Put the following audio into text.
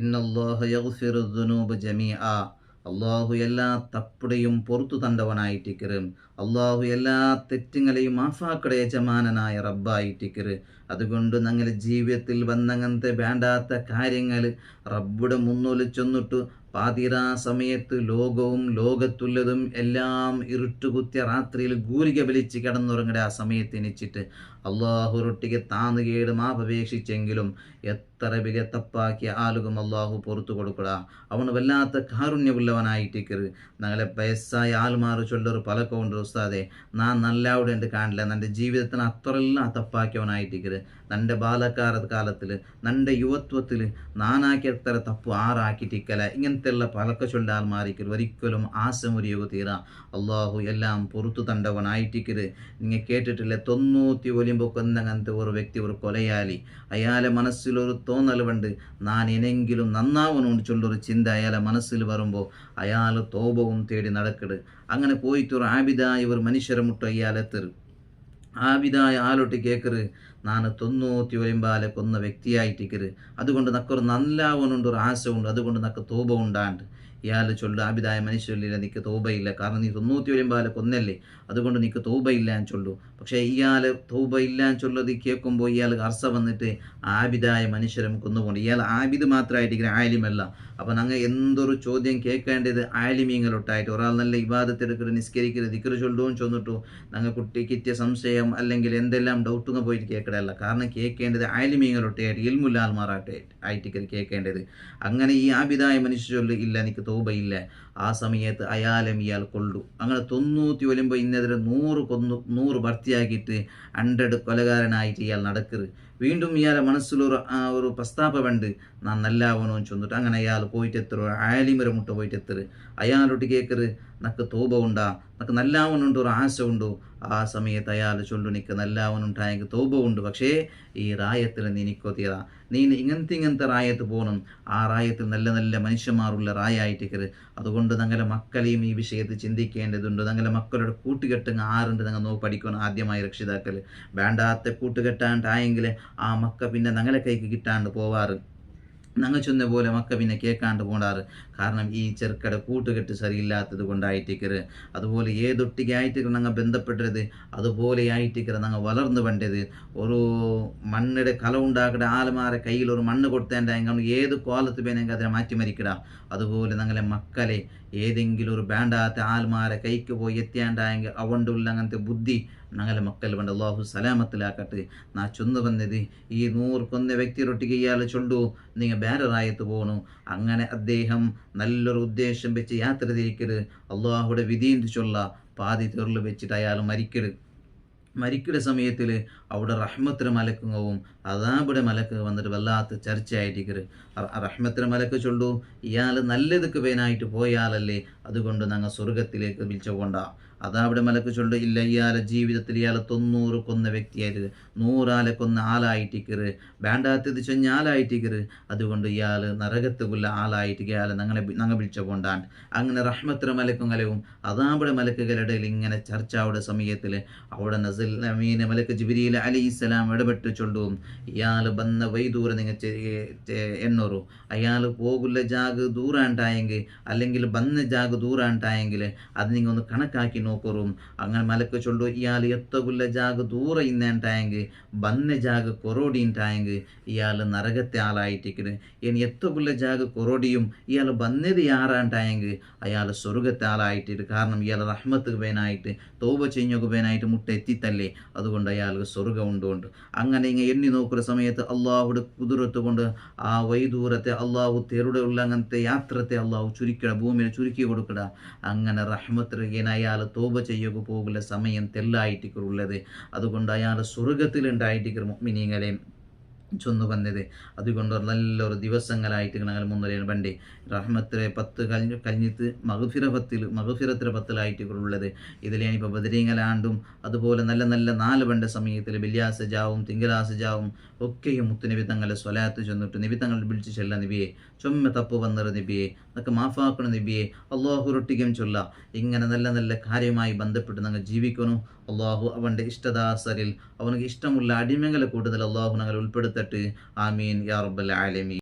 ഇന്നല്ലാഹ യഗ്ഫിറു ദുനൂബ ജമീഅ. അള്ളാഹു എല്ലാ തപ്പുടെയും പുറത്തു തണ്ടവനായിട്ടിക്കറ്. അള്ളാഹു എല്ലാ തെറ്റുങ്ങളെയും മാഫാക്കടെ യജമാനനായ റബ്ബായിട്ടിക്കറ്. അതുകൊണ്ട് ഞങ്ങളുടെ ജീവിതത്തിൽ വന്നങ്ങനത്തെ വേണ്ടാത്ത കാര്യങ്ങൾ റബ്ബുടെ മുന്നോല് ചെന്നിട്ടു പാതിരാ സമയത്ത് ലോകവും ലോകത്തുള്ളതും എല്ലാം ഇരുട്ടുകുത്തിയ രാത്രിയിൽ ഗൂരിക വലിച്ച് കിടന്നുറങ്ങടെ ആ സമയത്ത് എണിച്ചിട്ട് അള്ളാഹുരൊട്ടിಗೆ താന്നുകേട് മാപേക്ഷിച്ചെങ്കിലും എത്ര വലിയ തപ്പാക്കിയ ആളുകളും അള്ളാഹു പുറത്തു കൊടുക്കട. അവന് വല്ലാത്ത കാരുണ്യമുള്ളവനായിട്ടിക്കറ്. ഞങ്ങളെ വയസ്സായ ആൾമാർ ചൊല്ലൊരു പലക്കമുണ്ട് ഉസ്താദെ, ഞാൻ നല്ലവിടെ ഉണ്ട് കാണില്ല, എൻ്റെ ജീവിതത്തിന് അത്രയെല്ലാം തപ്പാക്കിയവനായിട്ടിക്കറ്. എൻ്റെ ബാലക്കാലത്തിൽ എൻ്റെ യുവത്വത്തിൽ നാനാക്കിയത്ര തപ്പ് ആറാക്കിട്ടിക്കല. ഇങ്ങനത്തെയുള്ള പലക്ക ചൊല്ല ആൾമാരിക്കൽ ഒരിക്കലും ആശമുരിയോഗ തീരാ. അള്ളാഹു എല്ലാം പുറത്തു തണ്ടവനായിട്ടിക്കറ്. നിങ്ങൾ കേട്ടിട്ടില്ല 90 ഒലിമ്പോ കൊന്നങ്ങനത്തെ ഒരു വ്യക്തി, ഒരു കൊലയാളി, അയാളെ മനസ്സിലൊരു തോന്നലുണ്ട്, ഞാൻ ഇനെങ്കിലും നന്നാവനുണ്ട് ചൊല്ലൊരു ചിന്ത അയാളെ മനസ്സിൽ വരുമ്പോൾ അയാൾ തോപവും തേടി നടക്കട്. അങ്ങനെ പോയിട്ടൊരു ആബിദായ ഒരു മനുഷ്യരെ മുട്ട അയാളെത്തറ്. ആബിദായ ആളൊട്ട് കേക്കറ്, ഞാൻ 90 ഒലിമ്പാലെ കൊന്ന വ്യക്തിയായിട്ടിക്കറ്. അതുകൊണ്ട് നക്കൊരു നല്ലാവനുണ്ട്, ഒരു ആശ ഉണ്ട്, അതുകൊണ്ട് നക്ക് തോപ ഉണ്ടാണ്ട്. ഇയാൾ ചൊല്ലു, ആബിദായ മനുഷ്യരില്ല, നിനക്ക് തോബയില്ല, കാരണം നീ 90 ഒലിമ്പാലെ കൊന്നല്ലേ, അതുകൊണ്ട് നിനക്ക് തോബയില്ല എന്ന് ചൊല്ലു. പക്ഷേ ഇയാൾ തോബ ഇല്ല എന്ന് ചൊല്ലത് കേൾക്കുമ്പോൾ ഇയാൾ അർസ വന്നിട്ട് ആബിദായ മനുഷ്യരും കൊന്നുകൊണ്ട്, ഇയാൾ ആബിദ് മാത്രമായിട്ട് ആലിമല്ല. അപ്പം ഞങ്ങൾ എന്തൊരു ചോദ്യം കേൾക്കേണ്ടത് ആലിമീങ്ങളൊട്ടായിട്ട്. ഒരാൾ നല്ല ഇബാദത്തെടുക്കരുത്, നിസ്കരിക്കരുത്, ദിക്റ് ചൊല്ലുവും ചൊന്നിട്ടു ഞങ്ങൾ കുട്ടി കിറ്റിയ സംശയം അല്ലെങ്കിൽ എന്തെല്ലാം ഡൗട്ടുങ്ങ പോയിട്ട് കേൾക്കടല്ല. കാരണം കേൾക്കേണ്ടത് ആലിമീങ്ങളൊട്ടായിട്ട് ഇൽമുല്ലാൽമാറാട്ടെ ആയിട്ട് കേൾക്കേണ്ടത്. അങ്ങനെ ഈ ആബിദായ മനുഷ്യ ചൊല്ലു ഇല്ല, എനിക്ക് തോബയില്ല. ആ സമയത്ത് അയാലും ഇയാൾ കൊള്ളു. അങ്ങനെ 90 ഒലിമ്പോൾ ഇന്നെതിരെ 100 ഭർത്തിയാക്കിയിട്ട് 100 കൊലകാരനായിട്ട് ഇയാൾ നടക്കരുത്. വീണ്ടും ഇയാളെ മനസ്സിലൊരു പ്രസ്താപമുണ്ട്, ഞാൻ നല്ലാവനോ ചൊന്നിട്ട്. അങ്ങനെ അയാൾ പോയിട്ട് എത്തരു ആലിമരെ മുട്ട പോയിട്ട് എത്തറ്. അയാളോട്ട് കേൾക്കറ്, നക്ക് തോപ ഉണ്ടാ, നക്ക് നല്ലാവനുണ്ട്, ഒരു ആശ ഉണ്ടോ. ആ സമയത്ത് അയാൾ ചൊല്ലു, നിക്ക് നല്ലാവനുണ്ടായെങ്കിൽ തോപ ഉണ്ട്, പക്ഷേ ഈ റായത്തിൽ നിനിക്കോ തീരാ, നീ ഇങ്ങനത്തെ റായത്ത് പോകണം. ആ റായത്തിൽ നല്ല നല്ല മനുഷ്യന്മാരുള്ള റായായിട്ടിക്കറ്. അതുകൊണ്ട് ഞങ്ങളുടെ മക്കളെയും ഈ വിഷയത്തിൽ ചിന്തിക്കേണ്ടതുണ്ട്. ഞങ്ങളുടെ മക്കളുടെ കൂട്ടുകെട്ടുങ്ങ ആറുണ്ട് ഞങ്ങൾ പഠിക്കണം. ആദ്യമായി രക്ഷിതാക്കൾ വേണ്ടാത്ത കൂട്ടുകെട്ടാണ്ടായെങ്കിൽ ആ മക്ക പിന്നെ ഞങ്ങളെ കൈക്ക് കിട്ടാണ്ട് പോവാറ്. ഞങ്ങൾ ചെന്ന പോലെ മക്ക പിന്നെ കേൾക്കാണ്ട് പോണ്ടാറ്. കാരണം ഈ ചെറുക്കടെ കൂട്ടുകെട്ട് ശരിയില്ലാത്തത് കൊണ്ടായിട്ടിക്കറ്. അതുപോലെ ഏതൊട്ടിಗೆ ആയിട്ടിക്കറ് ഞങ്ങൾ ബന്ധപ്പെട്ടത്, അതുപോലെ ആയിട്ടിക്കറ് ഞങ്ങൾ വളർന്നു വേണ്ടത്. ഒരു മണ്ണിടെ കല ഉണ്ടാക്കട ആൾമാരെ കയ്യിൽ ഒരു മണ്ണ് കൊടുത്തേണ്ടായെങ്കിൽ ഏത് കോലത്ത് വേണമെങ്കിൽ അതിനെ മാറ്റിമരിക്കടാ. അതുപോലെ ഞങ്ങളെ മക്കളെ ഏതെങ്കിലും ഒരു വേണ്ടാത്ത ആൾമാരെ കൈക്ക് പോയി എത്തിയാണ്ടായെങ്കിൽ അവൻ്റെ ഉള്ള അങ്ങനത്തെ ബുദ്ധി ഞങ്ങളെ മക്കൾ വേണ്ട. അള്ളാഹു സലാമത്തിലാക്കട്ടെ. നാ ചൊന്നു വന്നത് ഈ 100 കൊന്ന വ്യക്തിയൊട്ടിಗೆ ഇയാൾ ചൊല്ലു, നിങ്ങൾ വേറെ റായത്ത് പോകണു. അങ്ങനെ അദ്ദേഹം നല്ലൊരു ഉദ്ദേശം വെച്ച് യാത്ര തിരിക്കരുത്. അള്ളാഹുടെ വിധിയും ചൊല്ല പാതി തെറിൽ വെച്ചിട്ട് അയാൾ മരിക്കുന്ന സമയത്തിൽ അവിടെ റഹ്മത്തിന് മലക്കുങ്ങവും അദാബുടെ മലക്ക് വന്നിട്ട് വല്ലാത്ത ചർച്ചയായിട്ടിക്കറ്. റഹ്മത്തിന് മലക്ക് ചൊല്ലു, ഇയാൾ നല്ലതൊക്കെ വേനായിട്ട് പോയാലല്ലേ, അതുകൊണ്ട് ഞങ്ങൾ സ്വർഗത്തിലേക്ക് വിളിച്ചുകൊണ്ട. അതാവിടെ മലക്ക് ചൊല്ലു, ഇല്ല, ഇയാളെ ജീവിതത്തിൽ ഇയാൾ 90 കൊന്ന വ്യക്തിയായിട്ട് 100 ആളെ കൊന്ന ആളായിട്ടിക്കറ്, വേണ്ടാത്തത് ചെഞ്ഞ ആളായിട്ടിക്കറ്. അതുകൊണ്ട് ഇയാൾ നരകത്തുള്ള ആളായിട്ട് ഇയാൾ ഞങ്ങൾ വിളിച്ചുകൊണ്ടാണ്. അങ്ങനെ റഹ്മത്തിന് മലക്കുങ്ങളെയും അതാബുടെ മലക്കുകളുടെ ഇങ്ങനെ ചർച്ച അവിടെ സമയത്തിൽ അവിടെ നസിൽ അമീൻ മലക്ക് ജിബ്രീൽ അലൈഹിസ്സലാം ഇടപെട്ട് ചൊല്ലും, ഇയാൾ വന്ന വൈദൂര നിങ്ങൾ എണ്ണൂറു, അയാൾ പോകുള്ള ജാഗ് ദൂരാണ്ടായെങ്കിൽ അല്ലെങ്കിൽ വന്ന ജാഗ് ദൂരാണ്ടായെങ്കിൽ അത് നിങ്ങൾ ഒന്ന് കണക്കാക്കി നോക്കറും. അങ്ങനെ മലക്ക് ചൊല്ലു, ഇയാൾ എത്തകുള്ള ജാഗ് ദൂര ഇന്നേണ്ടായെങ്കിൽ വന്ന ജാഗ് കൊറോടിണ്ടായെങ്കിൽ ഇയാൾ നരകത്തെ ആളായിട്ടിക്കണ്. ഇനി എത്തകുള്ള ജാഗ് കൊറോടിയും ഇയാൾ വന്നത് യാറാണ്ടായെങ്കിൽ അയാൾ സ്വർഗത്തെ ആളായിട്ടിട്ട്. കാരണം ഇയാൾ റഹ്മത്ത് വേനായിട്ട് തോപ ചെയ്യുക വേനായിട്ട് മുട്ട എത്തിത്തല്ലേ, അതുകൊണ്ട് അയാൾക്ക് സ്വർഗം ഉണ്ടുകൊണ്ട്. അങ്ങനെ ഇങ്ങനെ എണ്ണി നോക്കുന്ന സമയത്ത് അള്ളാഹുടെ കുതിരത്ത് കൊണ്ട് ആ വൈദൂരത്തെ അള്ളാഹു തെരുടെ ഉള്ള അങ്ങനത്തെ യാത്രത്തെ അള്ളാഹു ചുരുക്കട, ഭൂമിയിൽ ചുരുക്കി കൊടുക്കട. അങ്ങനെ റഹ്മത്തിന് അയാൾ തോപ ചെയ്യുക പോകുന്ന സമയം തെല്ലായിട്ടിക്കുള്ളത്. അതുകൊണ്ട് അയാൾ സ്വർഗത്തിലുണ്ടായിട്ടിക്കർ മുഅ്മിനീങ്ങളെ ചൊന്നു വന്നത്. അതുകൊണ്ട് നല്ലൊരു ദിവസങ്ങളായിട്ട് ഞങ്ങൾ മുന്നേറി വണ്ടി റഹ്മത്തിലെ 10 കഴിഞ്ഞിട്ട് മഗ്ഫിറത്തിലെ 10 ഇതിലേനിപ്പോൾ ബദരീങ്ങലാണ്ടും അതുപോലെ നല്ല നല്ല 4 വണ്ട സമയത്തിൽ വെള്ളിയാഴ്ച ജാവും തിങ്കളാഴ്ച ജാവും ഒക്കെയും മുത്തുനബി തങ്ങളെ സ്വലാത്ത് ചെന്നിട്ട് നബി തങ്ങൾ വിളിച്ച് ചെല്ല, നബിയെ ചൊമ്മ തപ്പ് വന്നത് നബിയെ, അതൊക്കെ മാഫാക്കണം നബിയെ, അള്ളാഹുരൊട്ടിക്കും ചൊല്ല. ഇങ്ങനെ നല്ല നല്ല കാര്യമായി ബന്ധപ്പെട്ട് ഞങ്ങൾ ജീവിക്കണം. അള്ളാഹു അവൻ്റെ ഇഷ്ടദാസരിൽ അവനക്ക് ഇഷ്ടമുള്ള അടിമകളെ കൂടുതൽ അള്ളാഹു ഞങ്ങൾ ഉൾപ്പെടുത്തട്ടെ. ആമീൻ യാ റബ്ബൽ ആലമീൻ.